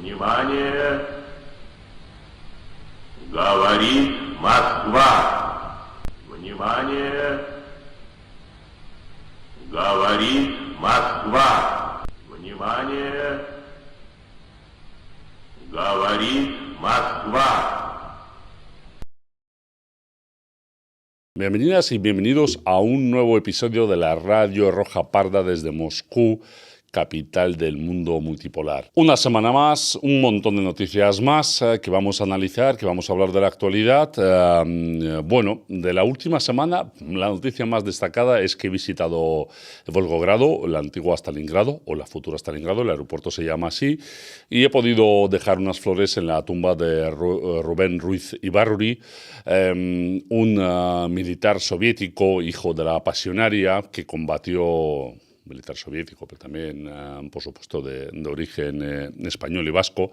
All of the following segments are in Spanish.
Внимание! Говорит Москва! Внимание! Говорит Москва! Внимание! Говорит Москва! Bienvenidas y bienvenidos a un nuevo episodio de la Radio Roja Parda desde Moscú, capital del mundo multipolar. Una semana más, un montón de noticias más que vamos a analizar, que vamos a hablar de la actualidad. Bueno, de la última semana, la noticia más destacada es que he visitado Volgogrado, la antigua Stalingrado, o la futura Stalingrado, el aeropuerto se llama así, y he podido dejar unas flores en la tumba de Rubén Ruiz Ibarruri, un militar soviético, hijo de la pasionaria, que combatió... militar soviético, pero también, por supuesto, de origen español y vasco,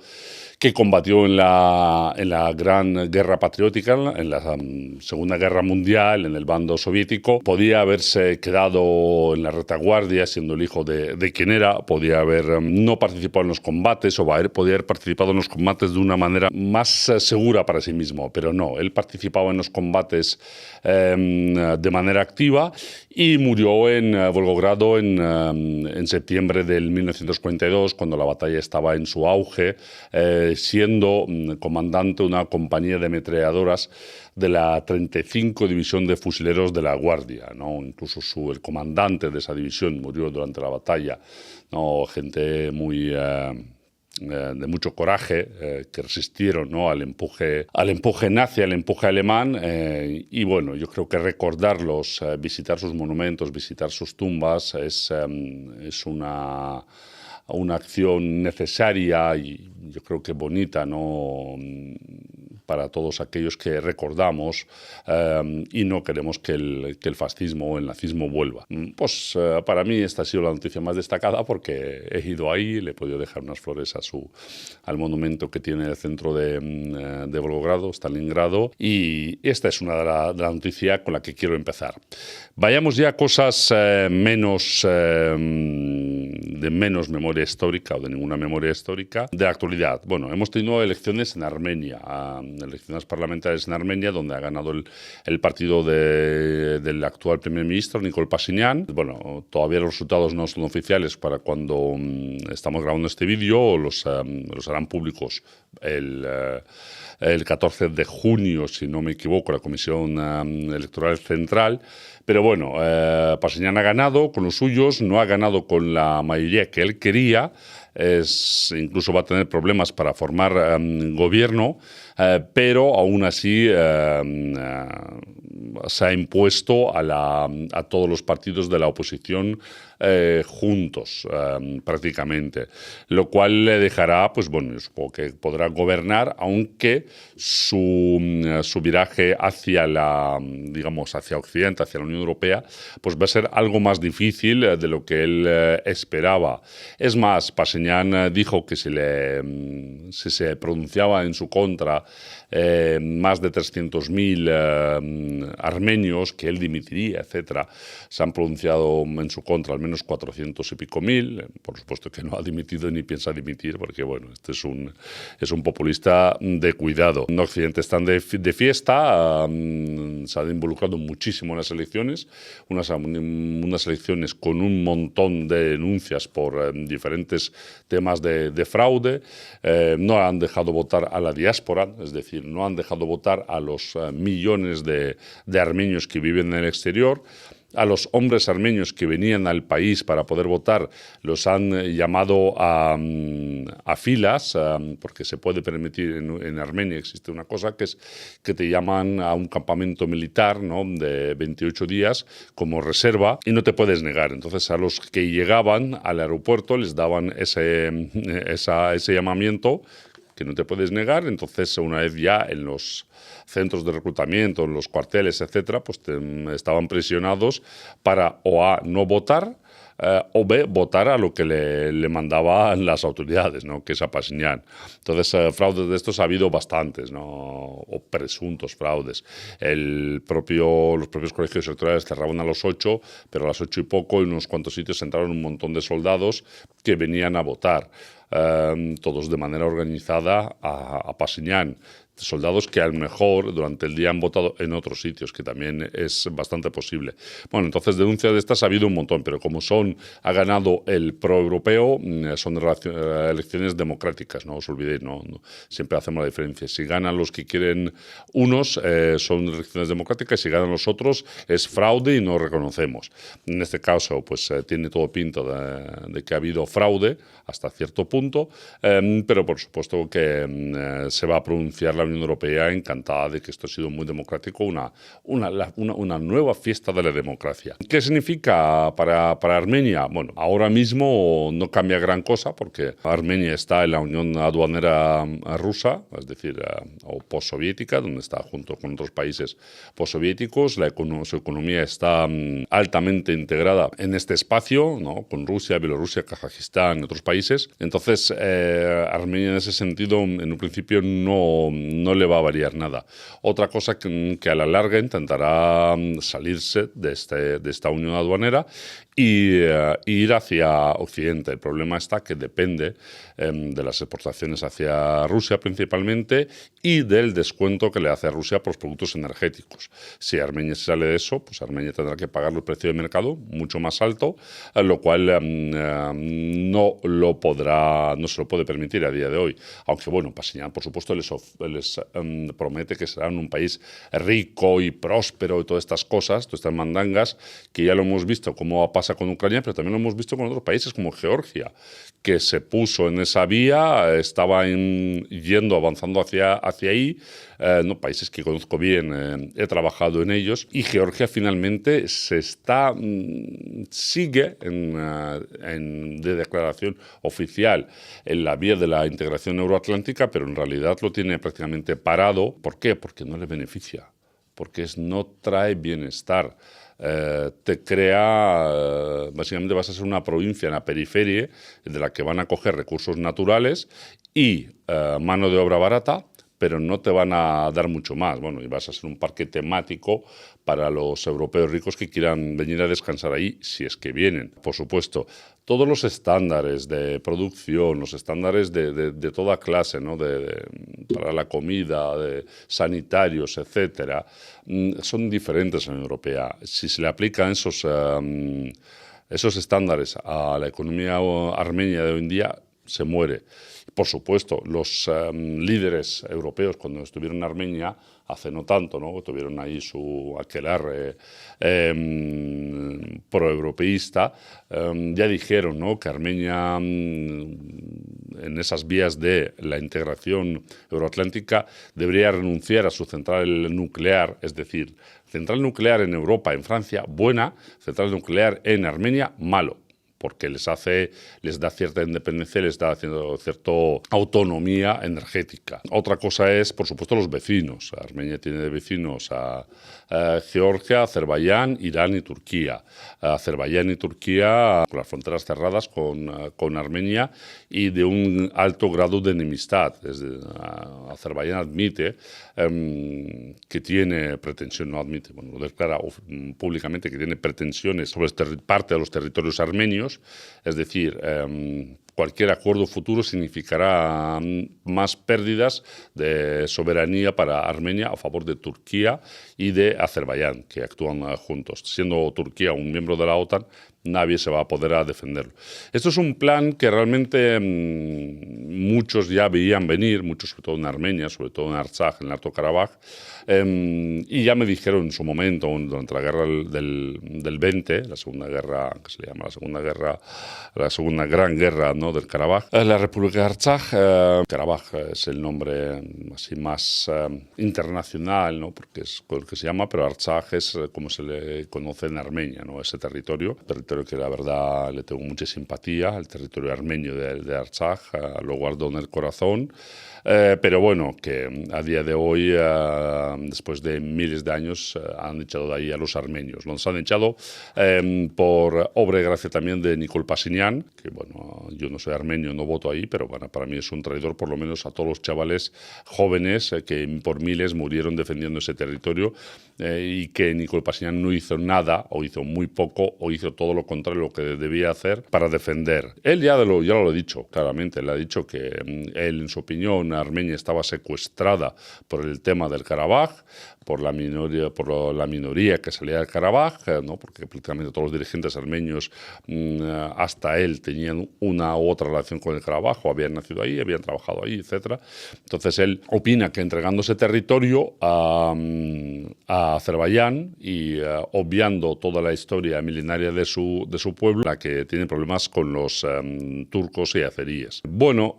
que combatió en la Gran Guerra Patriótica, en la Segunda Guerra Mundial, en el bando soviético. Podía haberse quedado en la retaguardia, siendo el hijo de quien era, podía haber no participado en los combates, o podía haber participado en los combates de una manera más segura para sí mismo, pero no, él participaba en los combates de manera activa y murió en Volgogrado en septiembre del 1942, cuando la batalla estaba en su auge, siendo comandante de una compañía de ametralladoras de la 35 División de Fusileros de la Guardia, ¿no? Incluso el comandante de esa división murió durante la batalla, ¿no? Gente muy... de mucho coraje, que resistieron, ¿no? al empuje nazi, al empuje alemán, y bueno, yo creo que recordarlos, visitar sus monumentos, visitar sus tumbas es una acción necesaria y yo creo que bonita, ¿no? Para todos aquellos que recordamos y no queremos que el fascismo o el nazismo vuelva. Pues para mí esta ha sido la noticia más destacada porque he ido ahí, le he podido dejar unas flores al monumento que tiene el centro de Volgogrado, Stalingrado, y esta es una de la noticia con la que quiero empezar. Vayamos ya a cosas de menos memoria histórica o de ninguna memoria histórica de la actualidad. Bueno, hemos tenido elecciones en Armenia, elecciones parlamentarias en Armenia, donde ha ganado el partido del actual primer ministro, Nikol Pashinyan. Bueno, todavía los resultados no son oficiales para cuando estamos grabando este vídeo, los harán públicos el 14 de junio, si no me equivoco, la Comisión Electoral Central. Pero bueno, Pashinyan ha ganado con los suyos, no ha ganado con la mayoría que él quería, incluso va a tener problemas para formar gobierno, pero aún así se ha impuesto a todos los partidos de la oposición juntos prácticamente, lo cual le dejará, pues bueno, yo supongo que podrá gobernar, aunque su viraje hacia hacia Occidente, hacia la Unión Europea, pues va a ser algo más difícil de lo que él esperaba. Es más, Pashinyan dijo que si se pronunciaba en su contra más de 300.000 armenios, que él dimitiría, etcétera. Se han pronunciado en su contra al menos 400 y pico mil. Por supuesto que no ha dimitido ni piensa dimitir, porque bueno, este es un populista de cuidado. En Occidente están de fiesta, se han involucrado muchísimo en las elecciones, unas elecciones con un montón de denuncias por diferentes temas de fraude. No han dejado votar a la diáspora, es decir, no han dejado votar a los millones de armenios que viven en el exterior. A los hombres armenios que venían al país para poder votar los han llamado a filas, porque se puede permitir en Armenia, existe una cosa que es que te llaman a un campamento militar, ¿no? De 28 días como reserva y no te puedes negar. Entonces a los que llegaban al aeropuerto les daban ese llamamiento que no te puedes negar. Entonces, una vez ya en los centros de reclutamiento, en los cuarteles, etcétera, pues estaban presionados para o A, no votar, o B, votar a lo que le mandaban las autoridades, ¿no? Que es a Pashinyan. Entonces, fraudes de estos ha habido bastantes, ¿no? O presuntos fraudes. Los propios colegios electorales cerraban a las 8, pero a las 8 y poco en unos cuantos sitios entraron un montón de soldados que venían a votar. todos de manera organizada a Pasiñán. Soldados que a lo mejor durante el día han votado en otros sitios, que también es bastante posible. Bueno, entonces denuncias de estas ha habido un montón, pero como ha ganado el pro-europeo, son elecciones democráticas, no os olvidéis, siempre hacemos la diferencia. Si ganan los que quieren unos, son elecciones democráticas, si ganan los otros, es fraude y no reconocemos. En este caso, pues tiene todo pinta de que ha habido fraude hasta cierto punto, pero por supuesto que se va a pronunciar la Unión Europea encantada de que esto ha sido muy democrático, una nueva fiesta de la democracia. ¿Qué significa para Armenia? Bueno, ahora mismo no cambia gran cosa porque Armenia está en la Unión Aduanera rusa, es decir, o postsoviética, donde está junto con otros países postsoviéticos. Su economía está altamente integrada en este espacio, ¿no? Con Rusia, Bielorrusia, Kazajistán y otros países. Entonces, Armenia en ese sentido, en un principio, no le va a variar nada. Otra cosa que a la larga intentará salirse de esta unión aduanera y ir hacia Occidente. El problema está que depende de las exportaciones hacia Rusia principalmente y del descuento que le hace a Rusia por los productos energéticos. Si Armenia se sale de eso, pues Armenia tendrá que pagar el precio de mercado mucho más alto, lo cual no se lo puede permitir a día de hoy. Aunque bueno, Pasiñán, por supuesto, les promete que serán un país rico y próspero y todas estas cosas, todas estas mandangas, que ya lo hemos visto cómo pasa con Ucrania, pero también lo hemos visto con otros países como Georgia, que se puso en esa vía, estaba avanzando hacia ahí, países que conozco bien, he trabajado en ellos, y Georgia finalmente sigue de declaración oficial en la vía de la integración euroatlántica, pero en realidad lo tiene prácticamente parado. ¿Por qué? Porque no le beneficia, porque no trae bienestar. Te crea, básicamente vas a ser una provincia en la periferia de la que van a coger recursos naturales y mano de obra barata, pero no te van a dar mucho más. Bueno, y vas a ser un parque temático para los europeos ricos que quieran venir a descansar ahí, si es que vienen. Por supuesto, todos los estándares de producción, los estándares de toda clase, ¿no? Para la comida, de sanitarios, etcétera, son diferentes en la Unión Europea. Si se le aplican esos estándares a la economía armenia de hoy en día, se muere. Por supuesto, los líderes europeos, cuando estuvieron en Armenia, hace no tanto, ¿no? Tuvieron ahí su aquelarre proeuropeísta, ya dijeron, ¿no?, que Armenia, en esas vías de la integración euroatlántica, debería renunciar a su central nuclear, es decir, central nuclear en Europa, en Francia, buena, central nuclear en Armenia, malo, porque les da cierta independencia, les da cierta autonomía energética. Otra cosa es, por supuesto, los vecinos. Armenia tiene de vecinos a Georgia, Azerbaiyán, Irán y Turquía. Azerbaiyán y Turquía con las fronteras cerradas con Armenia y de un alto grado de enemistad. Azerbaiyán admite que tiene pretensión, no admite, bueno, lo declara públicamente, que tiene pretensiones sobre parte de los territorios armenios. Es decir, cualquier acuerdo futuro significará más pérdidas de soberanía para Armenia a favor de Turquía y de Azerbaiyán, que actúan juntos. Siendo Turquía un miembro de la OTAN, nadie se va a poder defenderlo. Esto es un plan que realmente muchos ya veían venir, muchos sobre todo en Armenia, sobre todo en Artsaj, en el Alto Karabaj, y ya me dijeron en su momento, durante la guerra del 20, la segunda guerra, que se le llama la segunda gran guerra, ¿no?, del Karabaj, la República de Artsaj. Karabaj es el nombre así más internacional, ¿no?, porque es con el que se llama, pero Artsaj es como se le conoce en Armenia, ¿no?, ese territorio que la verdad le tengo mucha simpatía, el territorio armenio de Artsaj. Luego guardo en el corazón. Pero bueno, que a día de hoy, después de miles de años, han echado de ahí a los armenios. Los han echado por obra y gracia también de Nikol Pashinyan, que bueno, yo no soy armenio, no voto ahí, pero bueno, para mí es un traidor, por lo menos a todos los chavales jóvenes que por miles murieron defendiendo ese territorio, y que Nikol Pashinyan no hizo nada, o hizo muy poco, o hizo todo lo contrario de lo que debía hacer para defender. Él ya lo ha dicho claramente, él ha dicho que él, en su opinión, Armenia estaba secuestrada por el tema del Karabaj, por la minoría que salía del Karabaj, ¿no? Porque prácticamente todos los dirigentes armenios hasta él tenían una u otra relación con el Karabaj, o habían nacido ahí, habían trabajado ahí, etc. Entonces él opina que entregando ese territorio a Azerbaiyán y obviando toda la historia milenaria de su pueblo, la que tiene problemas con los turcos y azeríes. Bueno,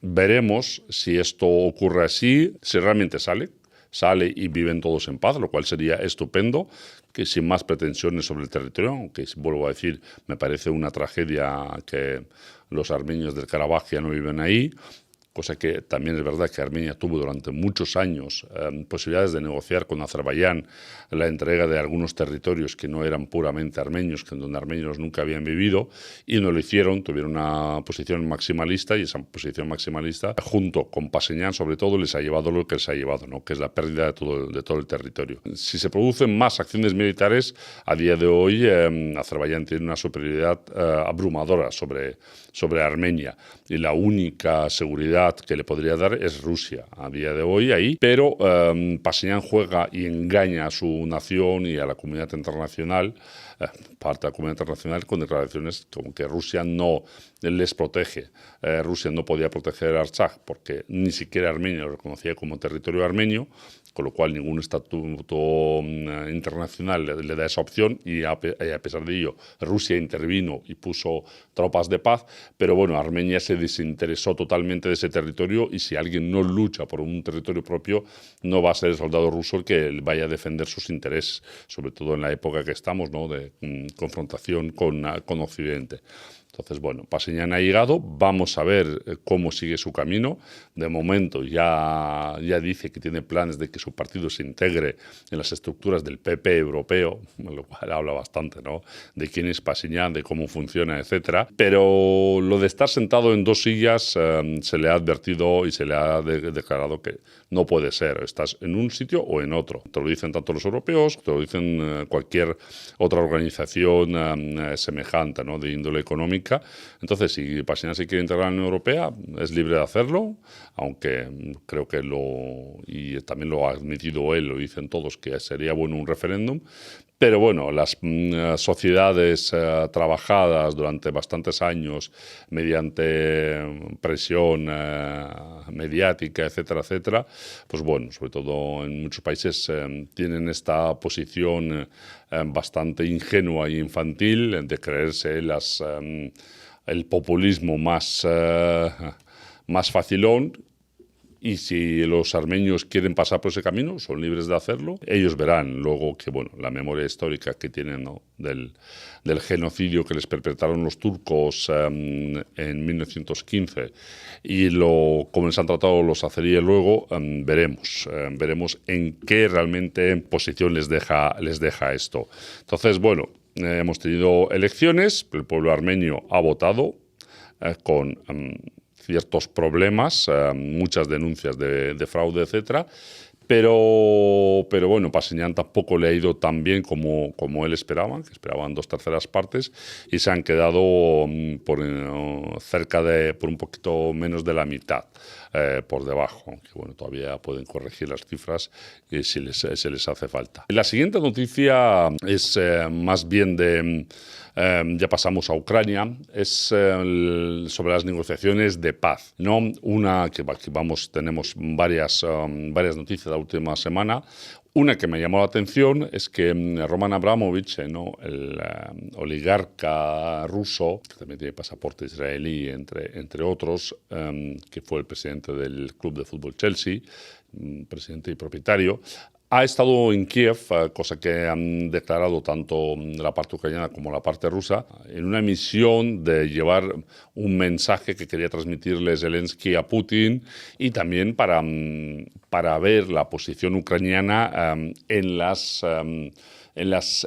veremos si esto ocurre así, si realmente sale y viven todos en paz, lo cual sería estupendo, que sin más pretensiones sobre el territorio, aunque vuelvo a decir, me parece una tragedia que los armenios del Karabaj ya no viven ahí. Cosa que también es verdad que Armenia tuvo durante muchos años posibilidades de negociar con Azerbaiyán la entrega de algunos territorios que no eran puramente armenios, que donde armenios nunca habían vivido, y no lo hicieron, tuvieron una posición maximalista, y esa posición maximalista, junto con Pashinyan sobre todo, les ha llevado lo que les ha llevado, ¿no? Que es la pérdida de todo el territorio. Si se producen más acciones militares, a día de hoy Azerbaiyán tiene una superioridad abrumadora sobre Armenia, y la única seguridad que le podría dar es Rusia a día de hoy ahí, pero Pashinyan juega y engaña a su nación y a la comunidad internacional, parte de la comunidad internacional, con declaraciones como que Rusia no les protege. Rusia no podía proteger a Artsaj porque ni siquiera Armenia lo reconocía como territorio armenio, con lo cual ningún estatuto internacional le da esa opción, y a pesar de ello Rusia intervino y puso tropas de paz, pero bueno, Armenia se desinteresó totalmente de ese territorio, y si alguien no lucha por un territorio propio, no va a ser el soldado ruso el que vaya a defender sus intereses, sobre todo en la época que estamos, ¿no? De confrontación con Occidente. Entonces, bueno, Pashinyan ha llegado, vamos a ver cómo sigue su camino. De momento ya dice que tiene planes de que su partido se integre en las estructuras del PP europeo, lo cual habla bastante, ¿no? De quién es Pashinyan, de cómo funciona, etcétera. Pero lo de estar sentado en dos sillas se le ha advertido y se le ha declarado que no puede ser. Estás en un sitio o en otro. Te lo dicen tanto los europeos, te lo dicen cualquier otra organización semejante, ¿no? De índole económica. Entonces, si Pashinyan se quiere integrar en la Unión Europea, es libre de hacerlo, aunque creo que y también lo ha admitido él, lo dicen todos, que sería bueno un referéndum. Pero bueno, las sociedades trabajadas durante bastantes años mediante presión mediática, etcétera, etcétera, pues bueno, sobre todo en muchos países tienen esta posición bastante ingenua e infantil de creerse el populismo más facilón. Y si los armenios quieren pasar por ese camino, son libres de hacerlo. Ellos verán luego que, bueno, la memoria histórica que tienen, ¿no? del genocidio que les perpetraron los turcos en 1915 y cómo les han tratado los azeríes luego, veremos en qué realmente posición les deja esto. Entonces, bueno, hemos tenido elecciones, el pueblo armenio ha votado con ciertos problemas, muchas denuncias de fraude, etcétera, pero bueno, Pashinyan tampoco le ha ido tan bien como él esperaba, que esperaban 2/3 partes, y se han quedado por un poquito menos de la mitad, por debajo, aunque bueno, todavía pueden corregir las cifras si les hace falta. La siguiente noticia es más bien ya pasamos a Ucrania, es sobre las negociaciones de paz, ¿no? Una que tenemos varias noticias de la última semana. Una que me llamó la atención es que Roman Abramovich, ¿no? El oligarca ruso, que también tiene pasaporte israelí, entre otros, que fue el presidente del club de fútbol Chelsea, presidente y propietario, ha estado en Kiev, cosa que han declarado tanto la parte ucraniana como la parte rusa, en una misión de llevar un mensaje que quería transmitirle Zelensky a Putin y también para ver la posición ucraniana en las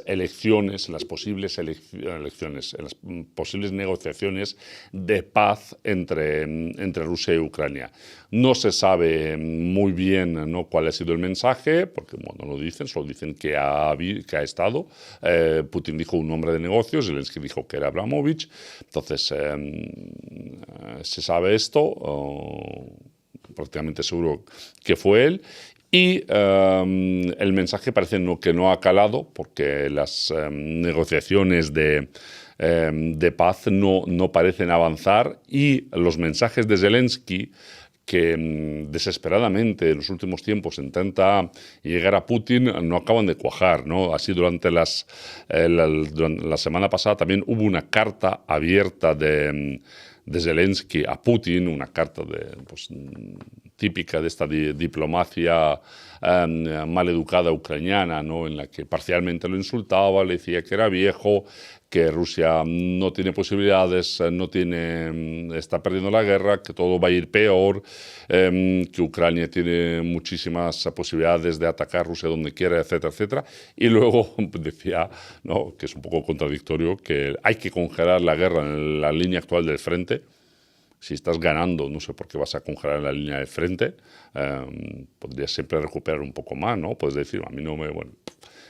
elecciones, en las posibles elecciones, en las posibles negociaciones de paz entre Rusia y Ucrania. No se sabe muy bien, ¿no?, cuál ha sido el mensaje, porque no lo dicen, solo dicen que ha estado. Putin dijo un hombre de negocios, Zelensky dijo que era Abramovich. Entonces, se sabe esto, prácticamente seguro que fue él. Y el mensaje parece que no ha calado, porque las negociaciones de paz no parecen avanzar, y los mensajes de Zelensky, que desesperadamente en los últimos tiempos intenta llegar a Putin, no acaban de cuajar, ¿no? Así durante la semana pasada también hubo una carta abierta de Zelensky a Putin, una carta típica de esta diplomacia maleducada ucraniana, ¿no?, en la que parcialmente lo insultaba, le decía que era viejo, que Rusia no tiene posibilidades, está perdiendo la guerra, que todo va a ir peor, que Ucrania tiene muchísimas posibilidades de atacar a Rusia donde quiera, etcétera, etcétera. Y luego decía, ¿no?, que es un poco contradictorio, que hay que congelar la guerra en la línea actual del frente. Si estás ganando, no sé por qué vas a congelar la línea de frente. Podrías siempre recuperar un poco más, ¿no? Puedes decir, a mí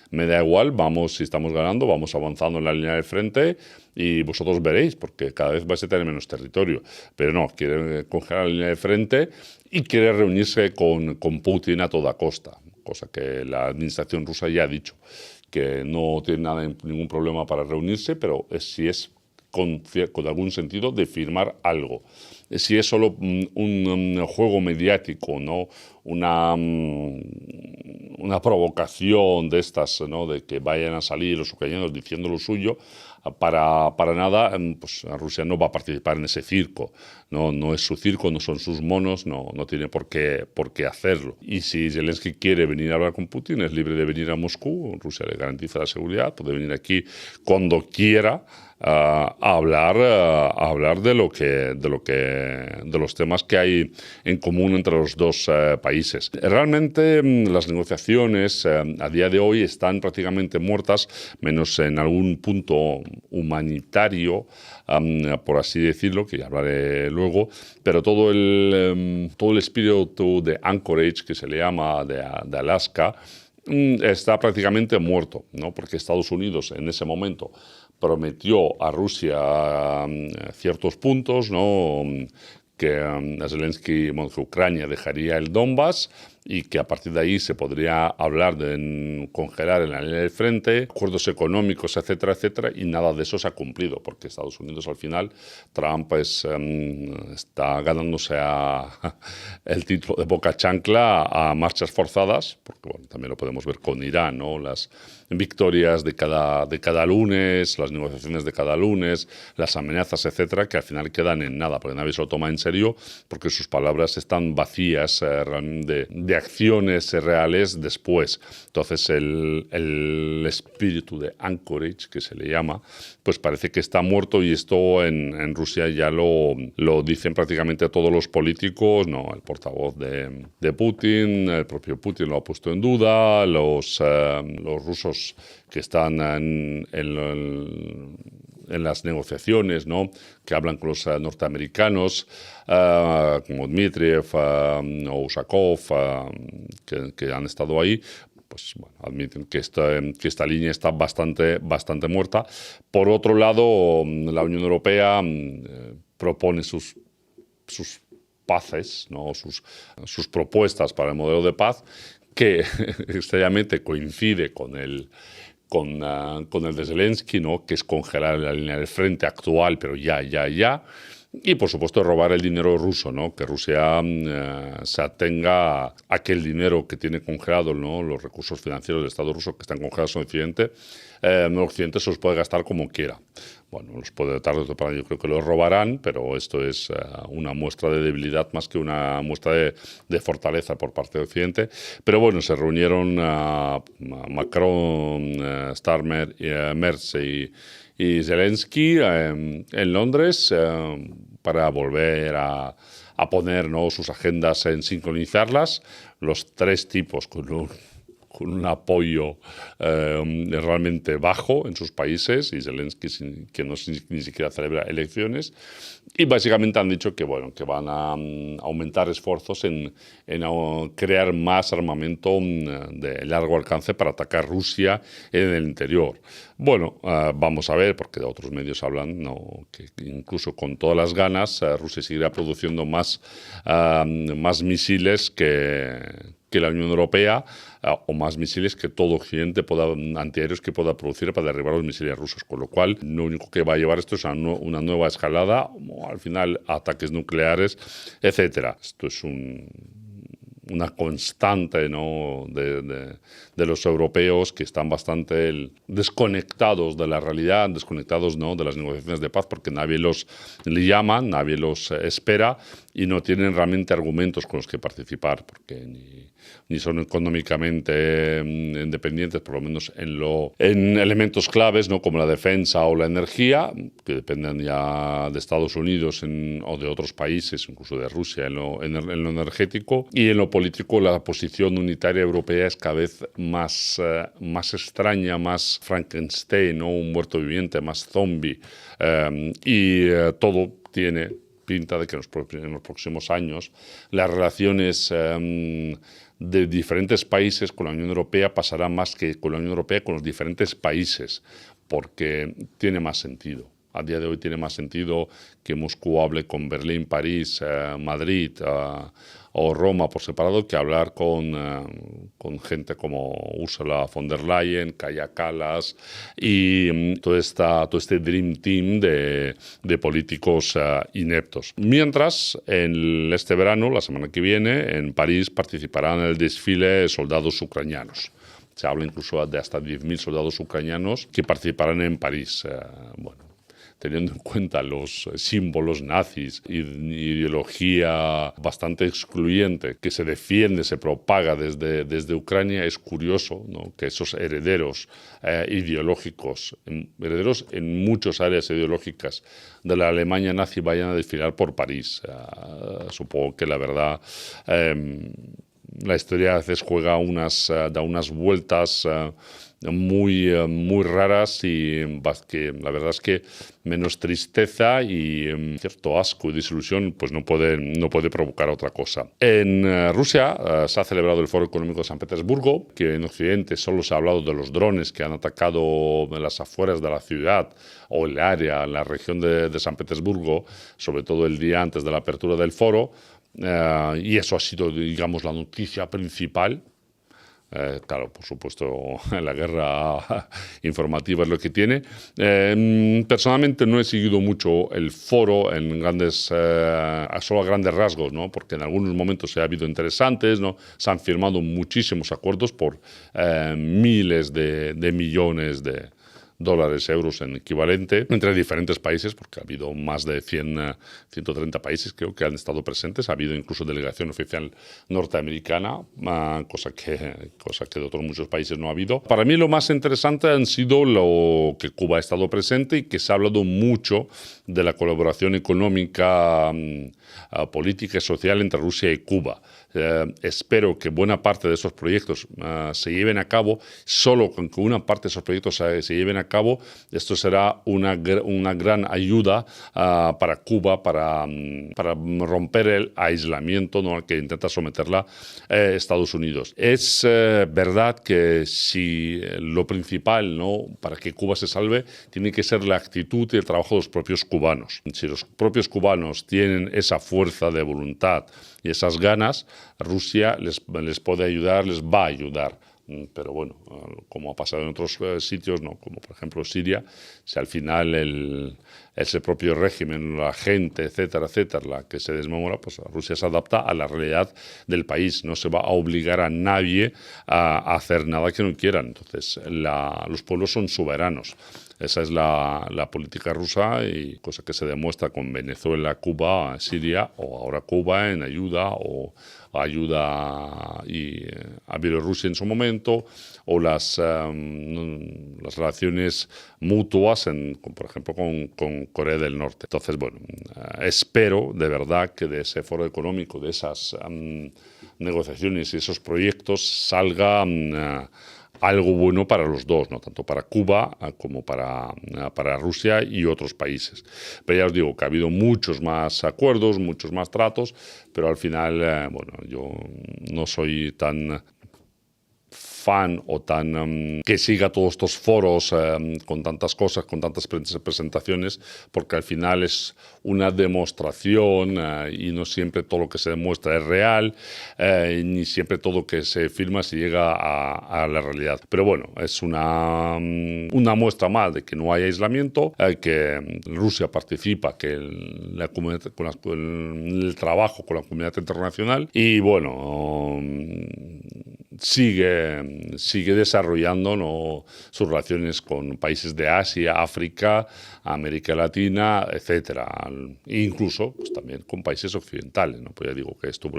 me da igual, si estamos ganando, vamos avanzando en la línea de frente y vosotros veréis, porque cada vez vais a tener menos territorio. Pero no, quiere congelar la línea de frente y quiere reunirse con Putin a toda costa, cosa que la administración rusa ya ha dicho, que no tiene ningún problema para reunirse, pero si es con algún sentido de firmar algo. Si es solo un juego mediático, ¿no?, una provocación de estas, ¿no?, de que vayan a salir los ucranianos diciendo lo suyo, para nada, pues Rusia no va a participar en ese circo. No es su circo, no son sus monos, no tiene por qué hacerlo. Y si Zelensky quiere venir a hablar con Putin, es libre de venir a Moscú. Rusia le garantiza la seguridad, puede venir aquí cuando quiera a hablar de los temas que hay en común entre los dos países. Realmente las negociaciones a día de hoy están prácticamente muertas, menos en algún punto humanitario, por así decirlo, que ya hablaré luego, pero todo el espíritu de Anchorage, que se le llama, de Alaska, está prácticamente muerto, ¿no?, porque Estados Unidos en ese momento prometió a Rusia ciertos puntos, ¿no?, que Zelensky, que Ucrania dejaría el Donbass y que a partir de ahí se podría hablar de congelar en la línea del frente, acuerdos económicos, etcétera, etcétera, y nada de eso se ha cumplido, porque Estados Unidos al final, Trump está ganándose el título de boca chancla a marchas forzadas, porque también lo podemos ver con Irán, ¿no?, las victorias de cada lunes, las negociaciones de cada lunes, las amenazas, etcétera, que al final quedan en nada, porque nadie se lo toma en serio, porque sus palabras están vacías de acciones reales después. Entonces el espíritu de Anchorage, que se le llama, pues parece que está muerto, y esto en Rusia ya lo dicen prácticamente todos los políticos, ¿no? El portavoz de Putin, el propio Putin lo ha puesto en duda, los rusos que están en las negociaciones, ¿no?, que hablan con los norteamericanos, como Dmitriev o Ushakov, que han estado ahí, pues admiten que esta línea está bastante muerta. Por otro lado, la Unión Europea propone sus paces, ¿no?, sus propuestas para el modelo de paz, que extrañamente coincide con el de Zelensky, ¿no?, que es congelar la línea del frente actual, pero ya. Y, por supuesto, robar el dinero ruso, ¿no?, que Rusia se atenga a aquel dinero que tiene congelado, ¿no?, los recursos financieros del Estado ruso que están congelados en Occidente. En Occidente se los puede gastar como quiera. Bueno, los puede tarde o temprano, yo creo que los robarán, pero esto es una muestra de debilidad más que una muestra de fortaleza por parte de Occidente. Pero bueno, se reunieron Macron, Starmer, Merz y Zelensky en Londres para volver a poner, ¿no?, sus agendas en sincronizarlas, los tres tipos con un apoyo realmente bajo en sus países, y Zelensky que no ni siquiera celebra elecciones, y básicamente han dicho que, bueno, que van a aumentar esfuerzos en crear más armamento de largo alcance para atacar Rusia en el interior. Bueno, vamos a ver, porque otros medios hablan, ¿no?, que incluso con todas las ganas Rusia seguirá produciendo más misiles que la Unión Europea, o más misiles que todo Occidente antiaéreos que pueda producir para derribar los misiles rusos. Con lo cual, lo único que va a llevar esto es a una nueva escalada, o al final ataques nucleares, etcétera. Esto es una constante, ¿no?, de los europeos, que están bastante desconectados de la realidad, desconectados, ¿no?, de las negociaciones de paz, porque nadie los llama, nadie los espera, y no tienen realmente argumentos con los que participar, porque ni son económicamente independientes, por lo menos en elementos claves, ¿no?, como la defensa o la energía, que dependen ya de Estados Unidos o de otros países, incluso de Rusia en lo energético. Y en lo político, la posición unitaria europea es cada vez más extraña, más Frankenstein, ¿no?, un muerto viviente, más zombie, todo tiene pinta de que en los próximos años las relaciones de diferentes países con la Unión Europea pasarán más que con la Unión Europea con los diferentes países, porque tiene más sentido. A día de hoy tiene más sentido que Moscú hable con Berlín, París, Madrid o Roma por separado, que hablar con gente como Ursula von der Leyen, Kaja Kallas y todo este Dream Team de políticos ineptos. Mientras, este verano, la semana que viene, en París participarán en el desfile soldados ucranianos. Se habla incluso de hasta 10.000 soldados ucranianos que participarán en París. Bueno, teniendo en cuenta los símbolos nazis y ideología bastante excluyente que se defiende, se propaga desde Ucrania, es curioso, ¿no?, que esos herederos ideológicos, herederos en muchas áreas ideológicas de la Alemania nazi, vayan a desfilar por París. Supongo que la verdad, la historia a veces da unas vueltas muy raras, y que la verdad es que menos tristeza y cierto asco y desilusión pues no puede provocar otra cosa. En Rusia se ha celebrado el Foro Económico de San Petersburgo, que en Occidente solo se ha hablado de los drones que han atacado en las afueras de la ciudad o el área, la región de San Petersburgo, sobre todo el día antes de la apertura del foro, y eso ha sido, digamos, la noticia principal. Claro, por supuesto, la guerra informativa es lo que tiene. Personalmente no he seguido mucho el foro solo a grandes rasgos, ¿no?, porque en algunos momentos ha habido interesantes, ¿no? Se han firmado muchísimos acuerdos por miles de millones de dólares, euros en equivalente, entre diferentes países, porque ha habido más de 130 países, creo, que han estado presentes. Ha habido incluso delegación oficial norteamericana, cosa que de otros muchos países no ha habido. Para mí lo más interesante han sido lo que Cuba ha estado presente, y que se ha hablado mucho de la colaboración económica, política y social entre Rusia y Cuba. Espero que buena parte de esos proyectos se lleven a cabo. Solo con que una parte de esos proyectos se lleven a cabo, esto será una gran ayuda para Cuba, para romper el aislamiento, ¿no?, al que intenta someterla Estados Unidos. Es verdad que si lo principal, ¿no?, para que Cuba se salve, tiene que ser la actitud y el trabajo de los propios cubanos. Si los propios cubanos tienen esa fuerza de voluntad y esas ganas, Rusia les puede ayudar, les va a ayudar. Pero bueno, como ha pasado en otros sitios, ¿no?, como por ejemplo Siria, si al final es el propio régimen, la gente, etcétera, etcétera, la que se desmemora, pues Rusia se adapta a la realidad del país. No se va a obligar a nadie a hacer nada que no quieran. Entonces, los pueblos son soberanos. Esa es la política rusa, y cosa que se demuestra con Venezuela, Cuba, Siria, o ahora Cuba en ayuda, o ayuda a Bielorrusia en su momento, o las relaciones mutuas, por ejemplo, con Corea del Norte. Entonces, bueno, espero de verdad que de ese foro económico, de esas negociaciones y esos proyectos salga algo bueno para los dos, ¿no? Tanto para Cuba como para Rusia y otros países. Pero ya os digo que ha habido muchos más acuerdos, muchos más tratos, pero al final, bueno, yo no soy tan fan o tan que siga todos estos foros con tantas cosas, con tantas presentaciones, porque al final es una demostración y no siempre todo lo que se demuestra es real, ni siempre todo lo que se firma se llega a la realidad. Pero bueno, es una muestra más de que no hay aislamiento, que Rusia participa, que la comunidad, el trabajo con la comunidad internacional, y bueno, sigue desarrollando, ¿no?, sus relaciones con países de Asia, África, América Latina, etcétera, incluso pues, también con países occidentales, ¿no? Pues ya digo que estuvo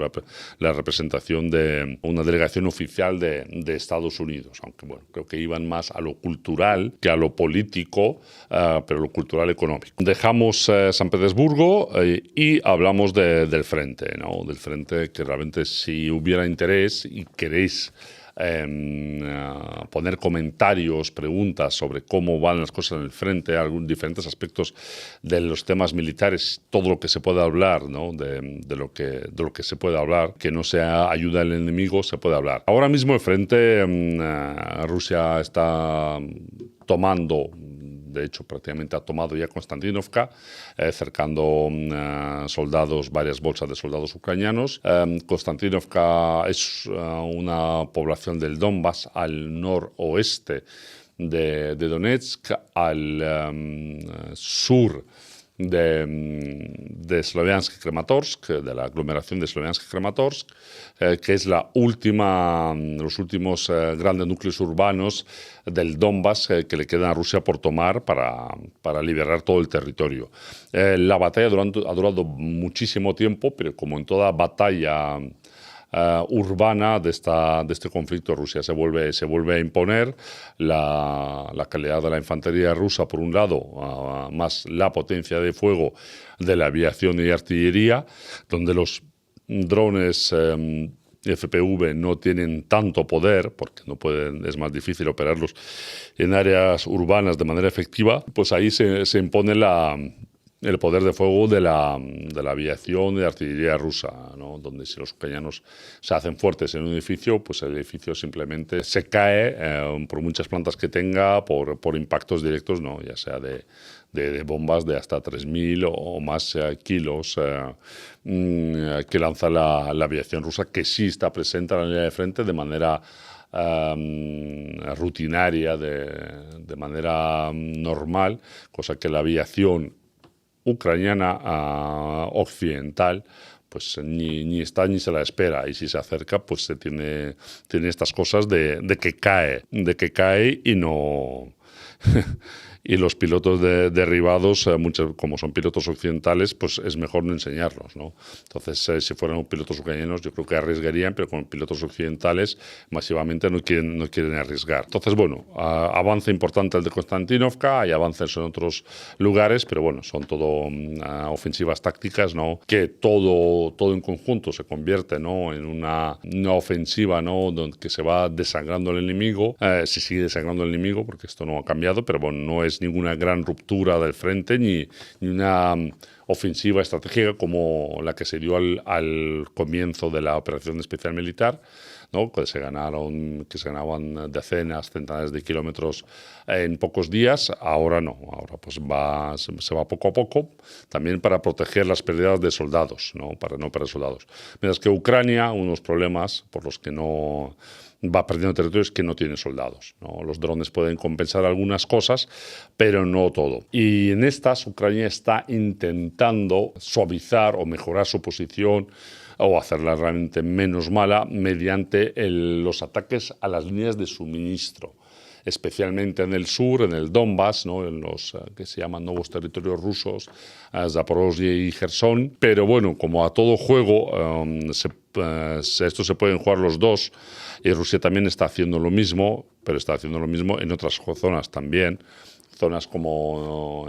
la representación de una delegación oficial de Estados Unidos, aunque bueno, creo que iban más a lo cultural que a lo político, pero lo cultural económico. Dejamos San Petersburgo y hablamos del frente, ¿no? Del frente, que realmente, si hubiera interés y queréis poner comentarios, preguntas sobre cómo van las cosas en el frente, diferentes aspectos de los temas militares, todo lo que se pueda hablar, ¿no?, de lo que se puede hablar, que no sea ayuda al enemigo, se puede hablar. Ahora mismo el frente, Rusia está tomando, de hecho prácticamente ha tomado ya Konstantinovka, cercando soldados, varias bolsas de soldados ucranianos. Konstantinovka es una población del Donbass al noroeste de Donetsk, al sur de Sloviansk-Kramatorsk, de la aglomeración de Sloviansk-Kramatorsk, que es los últimos grandes núcleos urbanos del Donbass que le quedan a Rusia por tomar para liberar todo el territorio. La batalla ha durado muchísimo tiempo, pero como en toda batalla urbana de este conflicto, Rusia se vuelve a imponer. La calidad de la infantería rusa, por un lado, más la potencia de fuego de la aviación y artillería, donde los drones FPV no tienen tanto poder, porque es más difícil operarlos en áreas urbanas de manera efectiva, pues ahí se impone el poder de fuego de la aviación y de artillería rusa, ¿no? Donde si los ucranianos se hacen fuertes en un edificio, pues el edificio simplemente se cae por muchas plantas que tenga, por impactos directos, ¿no?, ya sea de bombas de hasta 3.000 o más kilos que lanza la aviación rusa, que sí está presente en la línea de frente de manera rutinaria, de manera normal, cosa que la aviación ucraniana occidental pues ni está ni se la espera, y si se acerca pues tiene estas cosas de que cae y no y los pilotos derribados, como son pilotos occidentales, pues es mejor no enseñarlos, ¿no? Entonces, si fueran pilotos ucranianos, yo creo que arriesgarían, pero con pilotos occidentales masivamente no quieren arriesgar. Entonces, bueno, avance importante el de Konstantinovka, hay avances en otros lugares, pero bueno, son todo ofensivas tácticas, ¿no?, que todo en conjunto se convierte, ¿no?, en una ofensiva, ¿no?, que se va desangrando el enemigo, se sigue desangrando el enemigo, porque esto no ha cambiado, pero bueno, no es ninguna gran ruptura del frente ni ofensiva estratégica como la que se dio al comienzo de la operación especial militar, ¿no? Que se ganaban decenas, centenares de kilómetros en pocos días. Ahora no, ahora pues se va poco a poco, también para proteger las pérdidas de soldados, ¿no? Para no perder soldados. Mientras que Ucrania, unos problemas por los que no va perdiendo territorios que no tiene soldados, ¿no? Los drones pueden compensar algunas cosas, pero no todo. Y en estas, Ucrania está intentando suavizar o mejorar su posición o hacerla realmente menos mala mediante los ataques a las líneas de suministro, especialmente en el sur, en el Donbass, ¿no? En los que se llaman nuevos territorios rusos, Zaporozhye y Gerson. Pero bueno, como a todo juego, esto se pueden jugar los dos, y Rusia también está haciendo lo mismo, pero está haciendo lo mismo en otras zonas también. Zonas como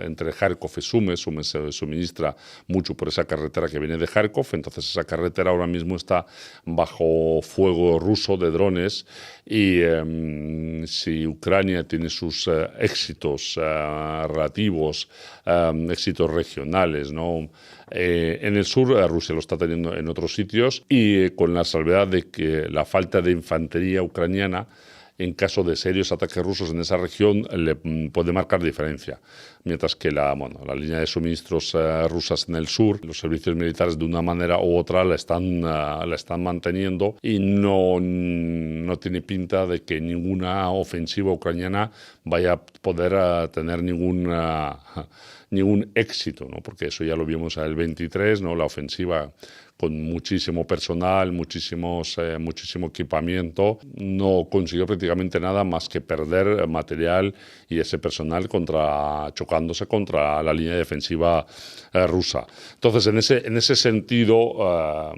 entre Kharkov y Sumy se suministra mucho por esa carretera que viene de Kharkov, entonces esa carretera ahora mismo está bajo fuego ruso de drones y si Ucrania tiene sus éxitos relativos, éxitos regionales, ¿no? En el sur Rusia lo está teniendo en otros sitios y con la salvedad de que la falta de infantería ucraniana en caso de serios ataques rusos en esa región le puede marcar diferencia. Mientras que la línea de suministros rusas en el sur, los servicios militares de una manera u otra la están manteniendo y no tiene pinta de que ninguna ofensiva ucraniana vaya a poder tener ningún éxito, ¿no? Porque eso ya lo vimos en el 23, ¿no? La ofensiva con muchísimo personal, muchísimo equipamiento, no consiguió prácticamente nada más que perder material y ese personal chocándose contra la línea defensiva rusa. Entonces, en ese sentido,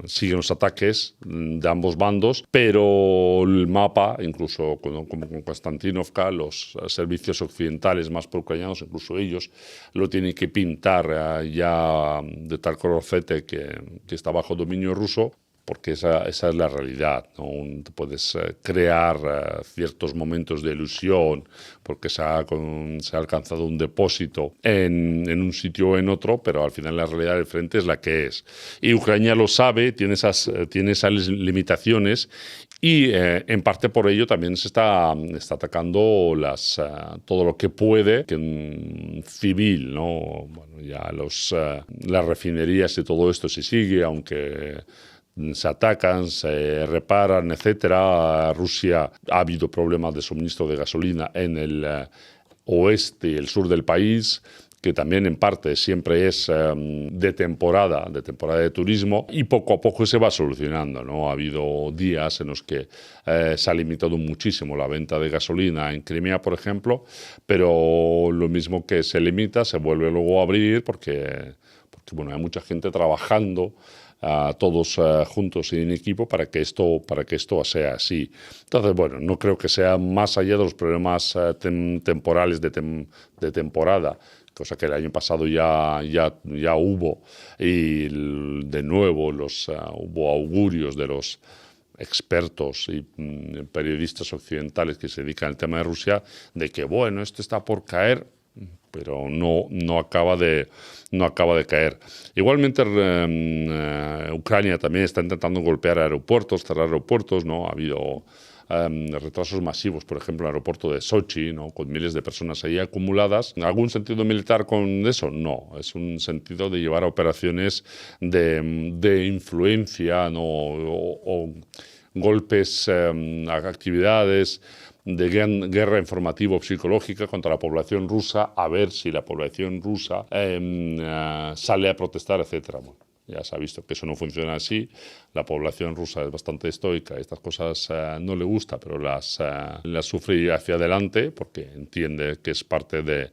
siguen los ataques de ambos bandos, pero el mapa, incluso como con Konstantinovka, los servicios occidentales más pro-ucranianos, incluso ellos, lo tienen que pintar ya de tal colorcete que está bajo dominio ruso, porque esa es la realidad, ¿no? Puedes crear ciertos momentos de ilusión porque se ha alcanzado un depósito en un sitio o en otro, pero al final la realidad del frente es la que es. Y Ucrania lo sabe, tiene esas limitaciones y en parte por ello también se está atacando todo lo que puede civil, ¿no? Bueno, ya las refinerías y todo esto se sigue, aunque se atacan, se reparan, etcétera. Rusia ha habido problemas de suministro de gasolina en el oeste y el sur del país, que también en parte siempre es de temporada de turismo, y poco a poco se va solucionando, ¿no? Ha habido días en los que se ha limitado muchísimo la venta de gasolina en Crimea, por ejemplo, pero lo mismo que se limita se vuelve luego a abrir porque bueno, hay mucha gente trabajando todos juntos y en equipo para que esto sea así. Entonces, bueno, no creo que sea más allá de los problemas temporales de temporada, cosa que el año pasado ya hubo, y de nuevo hubo augurios de los expertos y periodistas occidentales que se dedican al tema de Rusia de que, bueno, esto está por caer, pero no acaba de caer. Igualmente, Ucrania también está intentando golpear aeropuertos, cerrar aeropuertos, ¿no? Ha habido retrasos masivos, por ejemplo, en el aeropuerto de Sochi, ¿no? Con miles de personas ahí acumuladas. ¿Algún sentido militar con eso? No, es un sentido de llevar a operaciones de influencia, ¿no? o golpes, actividades de guerra informativo-psicológica contra la población rusa, a ver si la población rusa sale a protestar, etcétera. Bueno, ya se ha visto que eso no funciona así. La población rusa es bastante estoica, estas cosas no le gusta, pero las sufre hacia adelante porque entiende que es parte de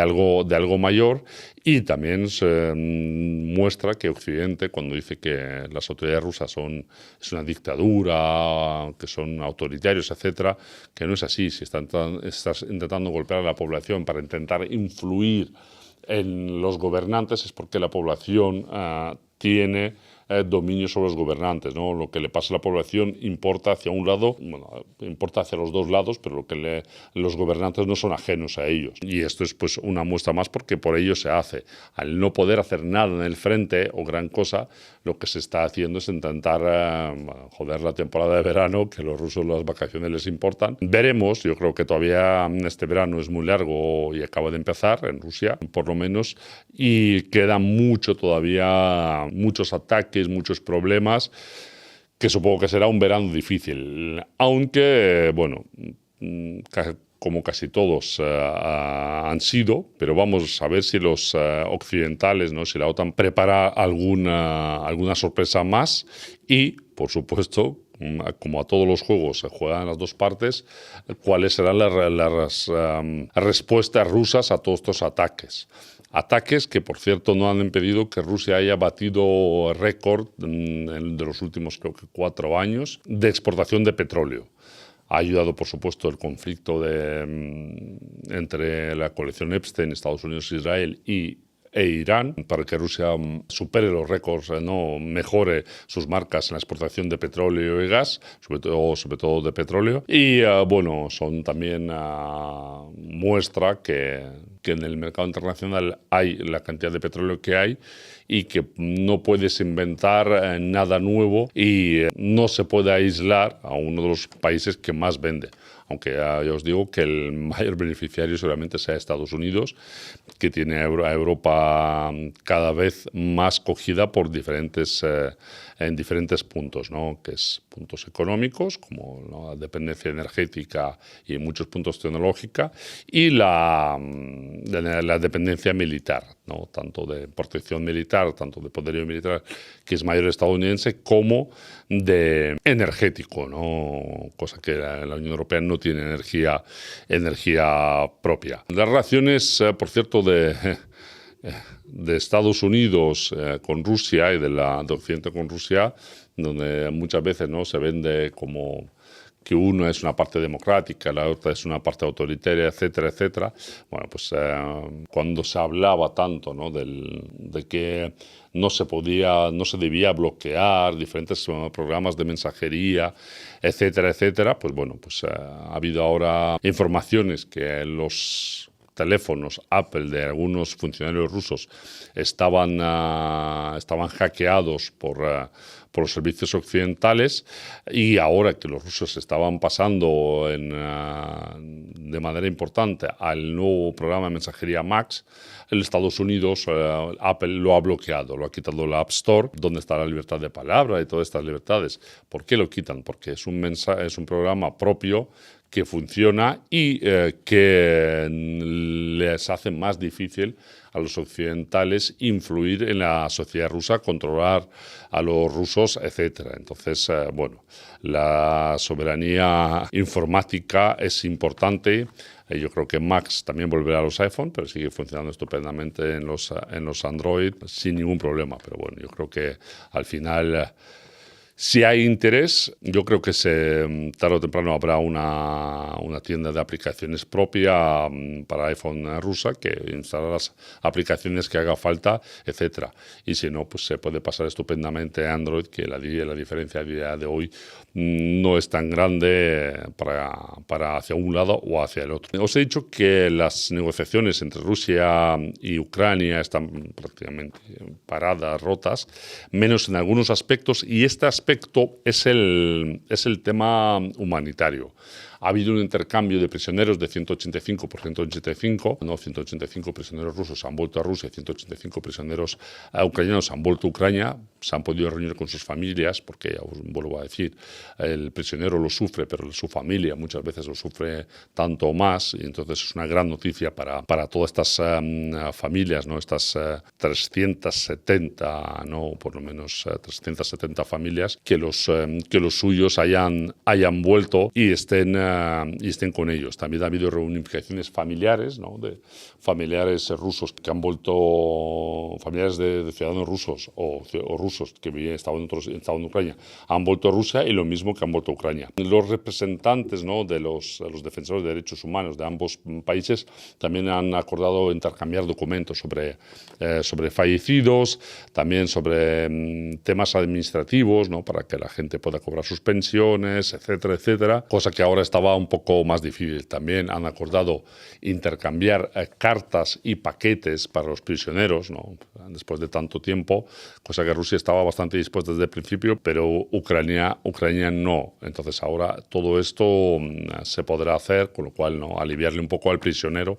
algo mayor, y también muestra que Occidente, cuando dice que las autoridades rusas es una dictadura, que son autoritarios, etcétera, que no es así. Si estás intentando golpear a la población para intentar influir en los gobernantes, es porque la población tiene dominio sobre los gobernantes, ¿no? Lo que le pasa a la población importa hacia un lado, bueno, importa hacia los dos lados, pero los gobernantes no son ajenos a ellos. Y esto es pues una muestra más porque por ello se hace. Al no poder hacer nada en el frente o gran cosa, lo que se está haciendo es intentar joder la temporada de verano, que a los rusos las vacaciones les importan. Veremos, yo creo que todavía este verano es muy largo y acaba de empezar en Rusia, por lo menos, y queda mucho todavía, muchos ataques, muchos problemas, que supongo que será un verano difícil, aunque, bueno, como casi todos han sido, pero vamos a ver si los occidentales, ¿no? Si la OTAN prepara alguna sorpresa más y, por supuesto, como a todos los juegos se juegan las dos partes, cuáles serán las respuestas rusas a todos estos ataques. Ataques que, por cierto, no han impedido que Rusia haya batido récord de los últimos, creo que 4 años, de exportación de petróleo. Ha ayudado, por supuesto, el conflicto entre la coalición Epstein, Estados Unidos, Israel e Irán, para que Rusia supere los récords, ¿no? Mejore sus marcas en la exportación de petróleo y gas, sobre todo de petróleo. Y bueno, son también muestra que en el mercado internacional hay la cantidad de petróleo que hay y que no puedes inventar nada nuevo y no se puede aislar a uno de los países que más vende. Aunque ya os digo que el mayor beneficiario seguramente sea Estados Unidos, que tiene a Europa cada vez más cogida por en diferentes puntos, ¿no? Que es puntos económicos, como la dependencia energética y en muchos puntos tecnológica, y la dependencia militar, ¿no? Tanto de protección militar, tanto de poderío militar, que es mayor estadounidense, como de energético, ¿no? Cosa que la Unión Europea no tiene energía propia. Las relaciones, por cierto, de Estados Unidos con Rusia y de Occidente con Rusia, donde muchas veces, ¿no? Se vende como que uno es una parte democrática, la otra es una parte autoritaria, etcétera, etcétera. Bueno, pues cuando se hablaba tanto, ¿no? de que no se debía bloquear diferentes programas de mensajería, etcétera, etcétera, pues bueno, pues ha habido ahora informaciones que los teléfonos Apple de algunos funcionarios rusos estaban hackeados por los servicios occidentales, y ahora que los rusos estaban pasando de manera importante al nuevo programa de mensajería Max, en Estados Unidos Apple lo ha bloqueado, lo ha quitado la App Store, donde está la libertad de palabra y todas estas libertades. ¿Por qué lo quitan? Porque es un programa propio que funciona y que les hace más difícil a los occidentales influir en la sociedad rusa, controlar a los rusos, etc. Entonces, bueno, la soberanía informática es importante. Yo creo que Max también volverá a los iPhone, pero sigue funcionando estupendamente en los Android sin ningún problema. Pero bueno, yo creo que al final, si hay interés, yo creo que tarde o temprano habrá una tienda de aplicaciones propia para iPhone rusa, que instalará las aplicaciones que haga falta, etcétera. Y si no, pues se puede pasar estupendamente a Android, que la diferencia a día de hoy no es tan grande para hacia un lado o hacia el otro. Os he dicho que las negociaciones entre Rusia y Ucrania están prácticamente paradas, rotas, menos en algunos aspectos, y este aspecto es el tema humanitario. Ha habido un intercambio de prisioneros de 185 por 185, ¿no? 185 prisioneros rusos han vuelto a Rusia, 185 prisioneros ucranianos han vuelto a Ucrania, se han podido reunir con sus familias, porque ya os vuelvo a decir, el prisionero lo sufre, pero su familia muchas veces lo sufre tanto o más, y entonces es una gran noticia para todas estas familias, ¿no? Estas 370, ¿no? Por lo menos 370 familias, que los suyos hayan vuelto y estén estén con ellos. También ha habido reunificaciones familiares, ¿no? De familiares rusos que han vuelto, familiares de ciudadanos rusos o rusos que estaban en Ucrania, han vuelto a Rusia, y lo mismo que han vuelto a Ucrania. Los representantes, ¿no? de los defensores de derechos humanos de ambos países también han acordado intercambiar documentos sobre fallecidos, también sobre temas administrativos, ¿no? Para que la gente pueda cobrar sus pensiones, etcétera, etcétera, cosa que ahora estaba un poco más difícil. También han acordado intercambiar cartas y paquetes para los prisioneros, ¿no? Después de tanto tiempo, cosa que Rusia estaba bastante dispuesta desde el principio, pero Ucrania no. Entonces ahora todo esto se podrá hacer, con lo cual, ¿no? Aliviarle un poco al prisionero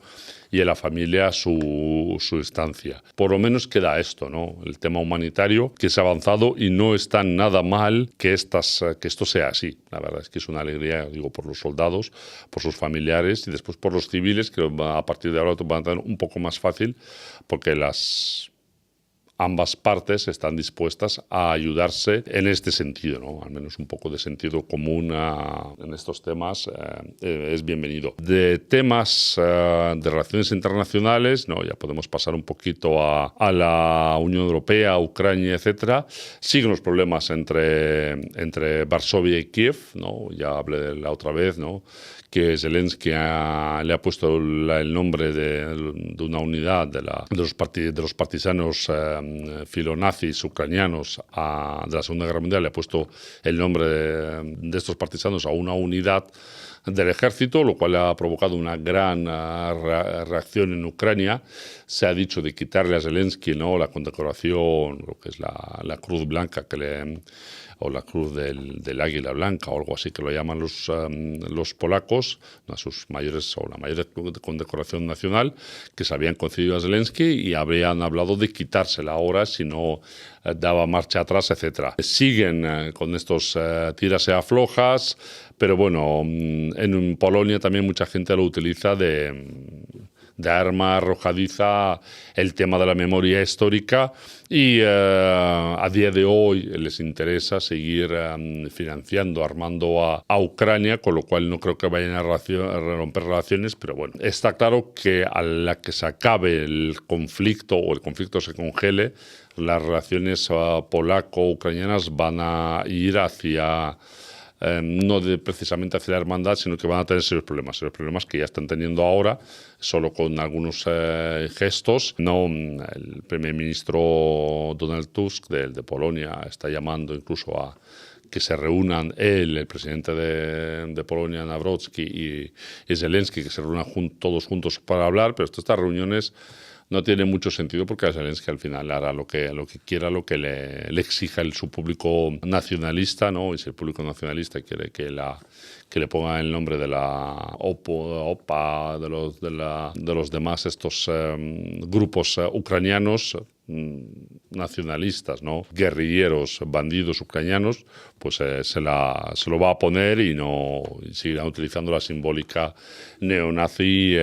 y a la familia su estancia. Por lo menos queda esto, ¿no? El tema humanitario, que se ha avanzado, y no está nada mal que esto sea así. La verdad es que es una alegría, digo, por los soldados, por sus familiares, y después por los civiles, que a partir de ahora van a tener un poco más fácil, porque ambas partes están dispuestas a ayudarse en este sentido, ¿no? Al menos un poco de sentido común en estos temas es bienvenido. De temas de relaciones internacionales, ¿no? Ya podemos pasar un poquito a la Unión Europea, Ucrania, etcétera. Siguen los problemas entre Varsovia y Kiev, ¿no? Ya hablé la otra vez, ¿no? Que Zelensky le ha puesto el nombre de una unidad de los partisanos filonazis ucranianos de la Segunda Guerra Mundial, le ha puesto el nombre de estos partisanos a una unidad del ejército, lo cual ha provocado una gran reacción en Ucrania. Se ha dicho de quitarle a Zelensky, ¿no? La condecoración, lo que es la Cruz Blanca o la Cruz del Águila Blanca, o algo así que lo llaman los polacos, la mayor condecoración nacional que se habían concedido a Zelensky, y habrían hablado de quitársela ahora si no daba marcha atrás, etcétera. Siguen con estos tiras y aflojas, pero bueno, en Polonia también mucha gente lo utiliza de arma arrojadiza el tema de la memoria histórica, y a día de hoy les interesa seguir financiando, armando a Ucrania, con lo cual no creo que vayan a romper relaciones, pero bueno, está claro que a la que se acabe el conflicto o el conflicto se congele, las relaciones polaco-ucranianas van a ir hacia no precisamente hacia la hermandad, sino que van a tener serios problemas que ya están teniendo ahora, solo con algunos gestos. No, el primer ministro Donald Tusk de Polonia está llamando incluso a que se reúnan el presidente de Polonia, Nawrocki, y Zelensky, que se reúnan todos juntos para hablar, pero estas reuniones no tiene mucho sentido, porque a Zelensky al final hará lo que quiera, lo que le exija su público nacionalista, ¿no? Y si el público nacionalista quiere que le ponga el nombre de la OPA, de los demás estos grupos ucranianos nacionalistas, ¿no? Guerrilleros, bandidos ucranianos, pues se lo va a poner y seguirán utilizando la simbólica neonazi,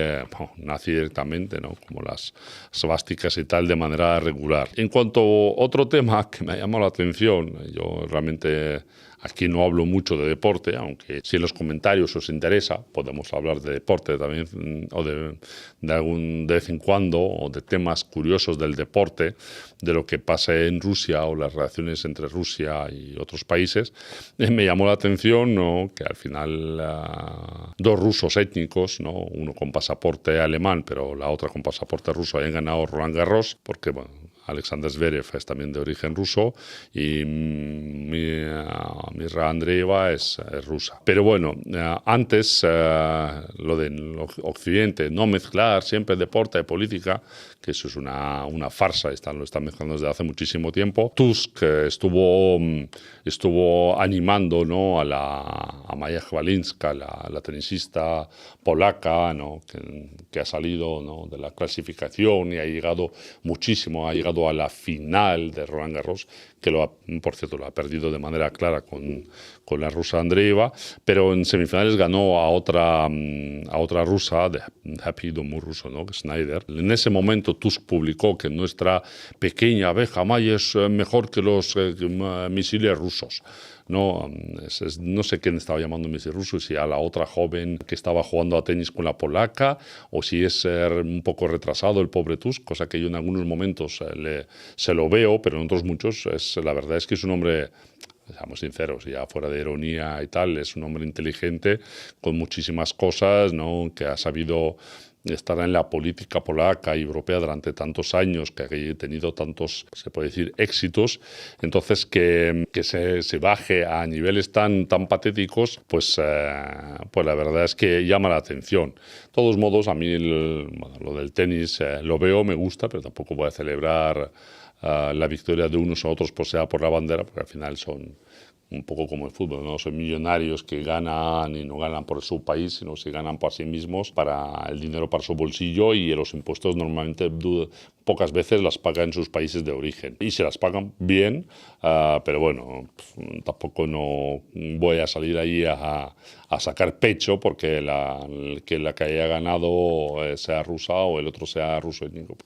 nazi directamente, ¿no? Como las svásticas y tal, de manera regular. En cuanto a otro tema que me ha llamado la atención, yo realmente aquí no hablo mucho de deporte, aunque si en los comentarios os interesa, podemos hablar de deporte también, o de vez en cuando, o de temas curiosos del deporte, de lo que pasa en Rusia o las relaciones entre Rusia y otros países. Me llamó la atención, ¿no? Que al final dos rusos étnicos, ¿no? Uno con pasaporte alemán, pero la otra con pasaporte ruso, hayan ganado Roland Garros, porque bueno, Alexander Zverev es también de origen ruso, y Mirra Andreeva es rusa. Pero bueno, antes lo de Occidente, no mezclar siempre deporte y política, que eso es una farsa, lo están mezclando desde hace muchísimo tiempo. Tusk estuvo animando, ¿no? a Maja Chwalinska, la tenisista polaca, ¿no? que ha salido, ¿no? de la clasificación y ha llegado a la final de Roland Garros, que por cierto lo ha perdido de manera clara con la rusa Andreeva, pero en semifinales ganó a otra rusa, de apellido muy ruso, ¿no? Schneider. En ese momento Tusk publicó que nuestra pequeña abeja Maya es mejor que los misiles rusos. ¿no? No sé quién estaba llamando Messi ruso, si a la otra joven que estaba jugando a tenis con la polaca, o si es un poco retrasado el pobre Tusk, cosa que yo en algunos momentos se lo veo, pero en otros muchos la verdad es que es un hombre, seamos sinceros, ya fuera de ironía y tal, es un hombre inteligente con muchísimas cosas, ¿no? Que ha sabido estar en la política polaca y europea durante tantos años, que ha tenido tantos, se puede decir, éxitos. Entonces, que se baje a niveles tan patéticos, pues la verdad es que llama la atención. De todos modos, a mí lo del tenis lo veo, me gusta, pero tampoco voy a celebrar la victoria de unos a otros por la bandera, porque al final son un poco como el fútbol, no son millonarios que ganan y no ganan por su país, sino que ganan por sí mismos, para el dinero para su bolsillo, y los impuestos normalmente pocas veces las pagan en sus países de origen. Y se las pagan bien, pero bueno, tampoco no voy a salir ahí a sacar pecho porque la que haya ganado sea rusa o el otro sea ruso étnico.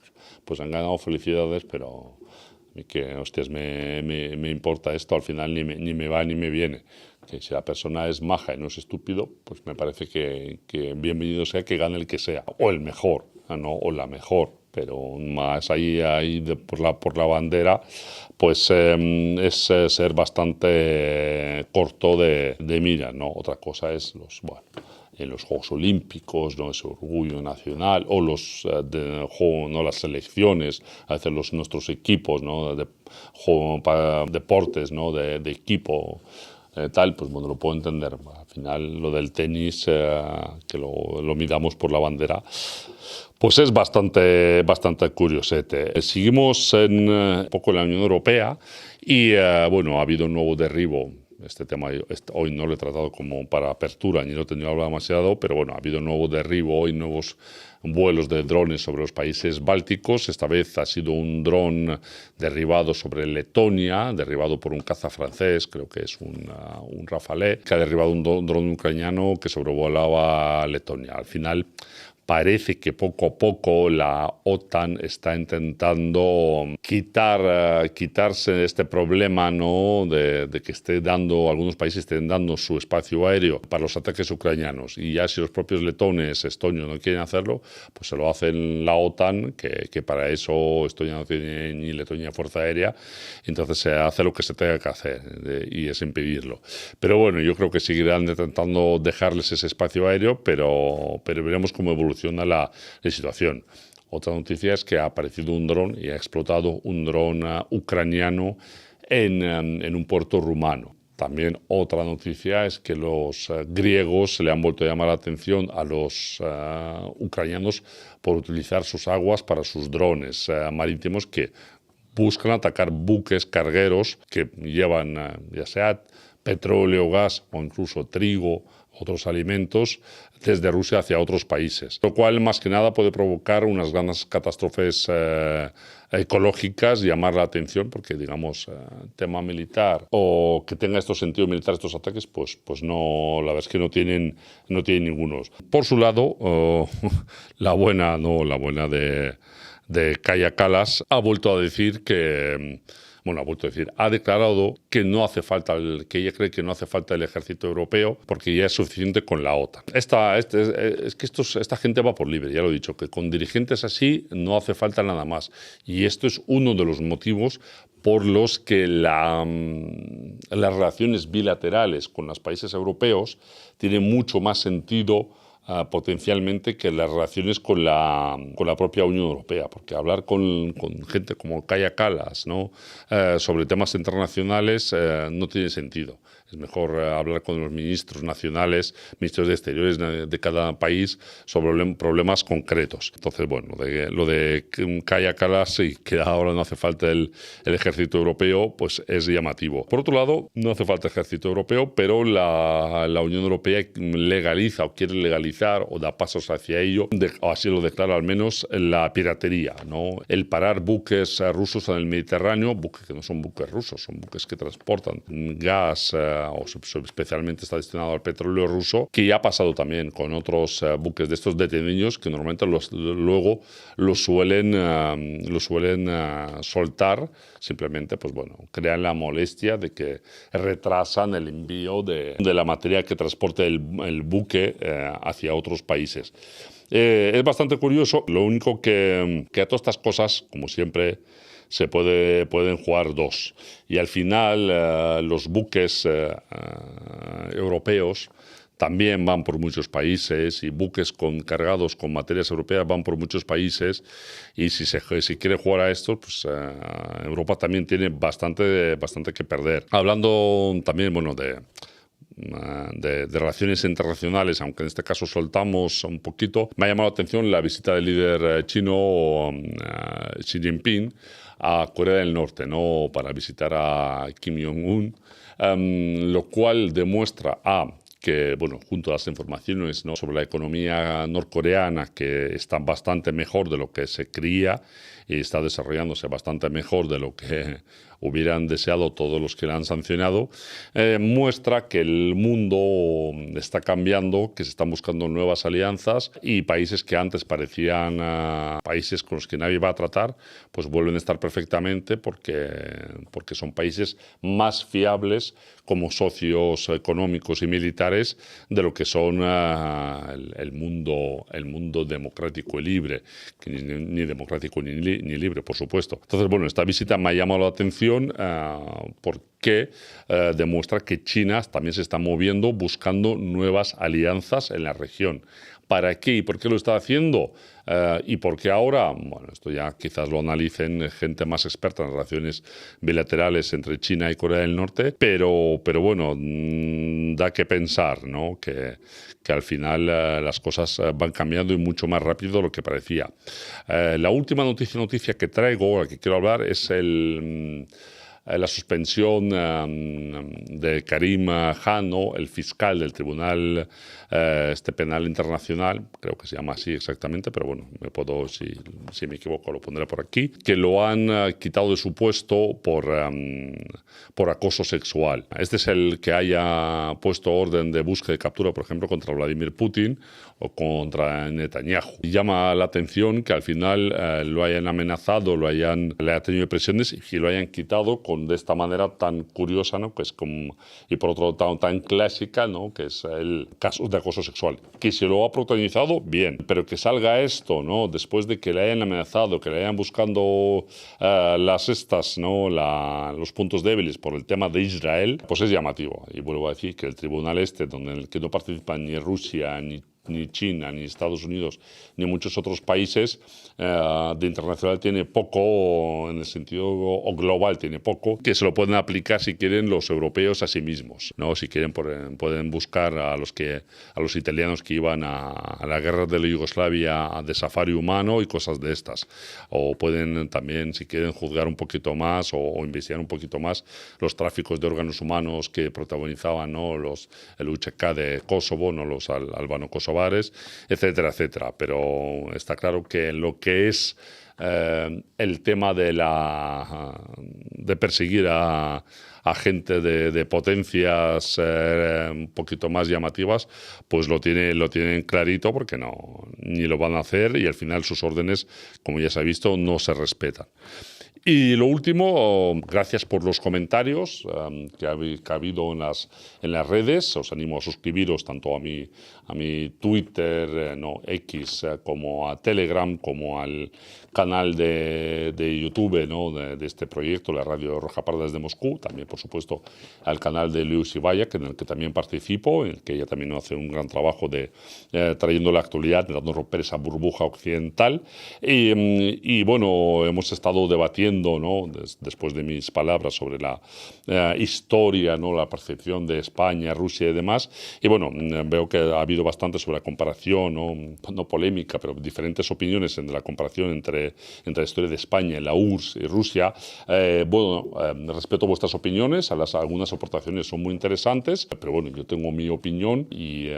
Pues han ganado, felicidades, pero y que, hostias, me importa esto, al final ni me va ni me viene. Que si la persona es maja y no es estúpido, pues me parece que bienvenido sea que gane el que sea, o el mejor, ¿no? O la mejor, pero más ahí por la bandera, pues es ser bastante corto de mira, ¿no? Otra cosa es en los Juegos Olímpicos, ¿no? Ese orgullo nacional, o ¿no? Las selecciones, a veces nuestros equipos, ¿no? Para deportes, ¿no? de equipo, tal, pues bueno, lo puedo entender. Al final, lo del tenis, que lo midamos por la bandera, pues es bastante curiosete. Seguimos un poco en la Unión Europea y, bueno, ha habido un nuevo derribo. Este tema hoy no lo he tratado como para apertura, ni lo he tenido que hablar demasiado, pero bueno, ha habido un nuevo derribo hoy, nuevos vuelos de drones sobre los países bálticos. Esta vez ha sido un dron derribado sobre Letonia, derribado por un caza francés, creo que es un Rafale, que ha derribado un dron ucraniano que sobrevolaba Letonia. Al final, parece que poco a poco la OTAN está intentando quitarse este problema, ¿no? de que algunos países estén dando su espacio aéreo para los ataques ucranianos. Y ya si los propios letones, estonios no quieren hacerlo, pues se lo hacen la OTAN, que para eso Estonia no tiene ni Letonia fuerza aérea. Entonces se hace lo que se tenga que hacer, y es impedirlo. Pero bueno, yo creo que seguirán intentando dejarles ese espacio aéreo, pero veremos cómo evoluciona la situación. Otra noticia es que ha aparecido un dron y ha explotado un dron ucraniano en un puerto rumano. También otra noticia es que los griegos se le han vuelto a llamar la atención a los ucranianos por utilizar sus aguas para sus drones marítimos que buscan atacar buques cargueros que llevan ya sea petróleo, gas o incluso trigo, otros alimentos, desde Rusia hacia otros países. Lo cual, más que nada, puede provocar unas grandes catástrofes ecológicas, llamar la atención, porque, digamos, tema militar o que tenga estos sentido militar, estos ataques, pues no, la verdad es que no tienen ninguno. Por su lado, la buena de Kaja Kallas ha vuelto a decir ha declarado que no hace falta, que ella cree que no hace falta el ejército europeo porque ya es suficiente con la OTAN. Es que esta gente va por libre, ya lo he dicho, que con dirigentes así no hace falta nada más. Y esto es uno de los motivos por los que las relaciones bilaterales con los países europeos tienen mucho más sentido potencialmente que las relaciones con la propia Unión Europea, porque hablar con gente como Kaja Kallas, ¿no? Sobre temas internacionales no tiene sentido. Es mejor hablar con los ministros nacionales, ministros de Exteriores de cada país sobre problemas concretos. Entonces, bueno, lo de Kaja Kallas y que ahora no hace falta el ejército europeo, pues es llamativo. Por otro lado, no hace falta ejército europeo, pero la Unión Europea legaliza o quiere legalizar o da pasos hacia ello, o así lo declara al menos, la piratería, ¿no? El parar buques rusos en el Mediterráneo, buques que no son buques rusos, son buques que transportan gas o especialmente está destinado al petróleo ruso, que ya ha pasado también con otros buques de estos detenidos que normalmente luego lo suelen soltar, simplemente pues bueno, crean la molestia de que retrasan el envío de la materia que transporte el buque hacia otros países. Es bastante curioso, lo único que a todas estas cosas, como siempre, pueden jugar dos. Y al final los buques europeos también van por muchos países y buques cargados con materias europeas van por muchos países y si quiere jugar a esto, pues Europa también tiene bastante que perder. Hablando también, bueno, de relaciones internacionales, aunque en este caso soltamos un poquito, me ha llamado la atención la visita del líder chino Xi Jinping a Corea del Norte, ¿no? Para visitar a Kim Jong-un, lo cual demuestra que, bueno, junto a las informaciones, ¿no?, sobre la economía norcoreana, que están bastante mejor de lo que se creía y está desarrollándose bastante mejor de lo que hubieran deseado todos los que la han sancionado, muestra que el mundo está cambiando, que se están buscando nuevas alianzas y países que antes parecían países con los que nadie va a tratar, pues vuelven a estar perfectamente porque son países más fiables como socios económicos y militares de lo que son el mundo democrático y libre, que ni democrático ni libre, por supuesto. Entonces, bueno, esta visita me ha llamado la atención porque demuestra que China también se está moviendo buscando nuevas alianzas en la región. ¿Para qué y por qué lo está haciendo? ¿Y por qué ahora? Bueno, esto ya quizás lo analicen gente más experta en relaciones bilaterales entre China y Corea del Norte, pero bueno, da que pensar, ¿no? Que al final las cosas van cambiando y mucho más rápido de lo que parecía. La última noticia que traigo, la que quiero hablar, es la suspensión de Karim Khan, ¿no?, el fiscal del Tribunal Penal Internacional, creo que se llama así exactamente, pero bueno, si me equivoco lo pondré por aquí, que lo han quitado de su puesto por acoso sexual. Este es el que haya puesto orden de búsqueda y captura, por ejemplo, contra Vladimir Putin o contra Netanyahu. Y llama la atención que al final lo hayan amenazado, le hayan tenido presiones y lo hayan quitado de esta manera tan curiosa, ¿no?, que es y por otro lado tan clásica, ¿no?, que es el caso de acoso sexual. Que se lo ha protagonizado, bien, pero que salga esto, ¿no?, después de que le hayan amenazado, que le hayan buscando ¿no?, los puntos débiles por el tema de Israel, pues es llamativo. Y vuelvo a decir que el tribunal en el que no participan ni Rusia, ni China, ni Estados Unidos, ni muchos otros países de internacional tiene poco, en el sentido global tiene poco, que se lo pueden aplicar si quieren los europeos a sí mismos, ¿no? Si quieren pueden buscar a los italianos que iban a la guerra de la Yugoslavia de safari humano y cosas de estas, o pueden también, si quieren, juzgar un poquito más o investigar un poquito más los tráficos de órganos humanos que protagonizaban, ¿no?, el UCK de Kosovo, no los albano-kosovares, etcétera, etcétera. Pero está claro que lo que es el tema de perseguir a gente de potencias un poquito más llamativas, pues lo tienen clarito, porque ni lo van a hacer y al final sus órdenes, como ya se ha visto, no se respetan. Y lo último, gracias por los comentarios que ha habido en las redes. Os animo a suscribiros tanto a mi Twitter, X, como a Telegram, como al canal de YouTube, ¿no?, de este proyecto, la Radio Roja Parda desde Moscú. También, por supuesto, al canal de Luis Ibaya, en el que también participo, en el que ella también hace un gran trabajo de trayendo la actualidad, intentando romper esa burbuja occidental. Y bueno, hemos estado debatiendo, ¿no?, después de mis palabras sobre la historia, ¿no?, la percepción de España, Rusia y demás. Y bueno, veo que ha habido bastante sobre la comparación, no polémica, pero diferentes opiniones en la comparación entre la historia de España, la URSS y Rusia. Respeto vuestras opiniones, algunas aportaciones son muy interesantes, pero bueno, yo tengo mi opinión y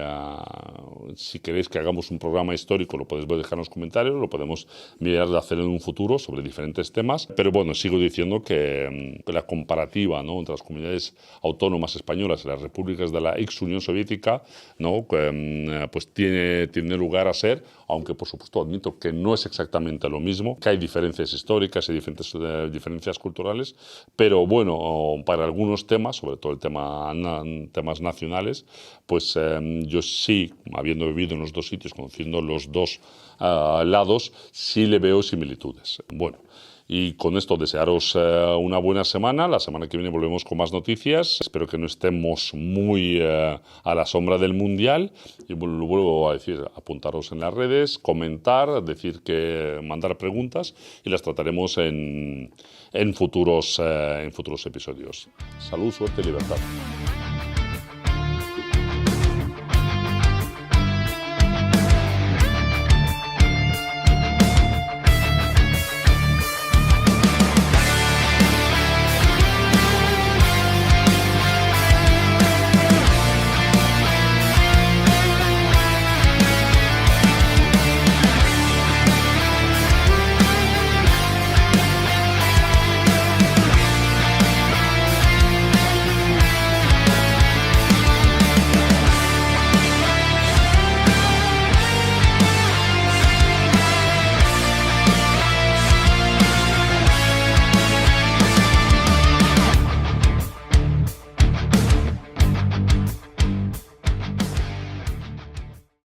si queréis que hagamos un programa histórico lo podéis dejar en los comentarios, lo podemos mirar de hacer en un futuro sobre diferentes temas. Pero Pero bueno, sigo diciendo que la comparativa, ¿no?, entre las comunidades autónomas españolas y las repúblicas de la ex Unión Soviética, ¿no?, pues tiene lugar a ser, aunque por supuesto admito que no es exactamente lo mismo, que hay diferencias históricas y diferencias culturales, pero bueno, para algunos temas, sobre todo temas nacionales, pues yo sí, habiendo vivido en los dos sitios, conociendo los dos lados, sí le veo similitudes. Bueno, y con esto desearos una buena semana. La semana que viene volvemos con más noticias. Espero que no estemos muy a la sombra del Mundial. Y lo vuelvo a decir, apuntaros en las redes, comentar, mandar preguntas y las trataremos en futuros episodios. Salud, suerte y libertad.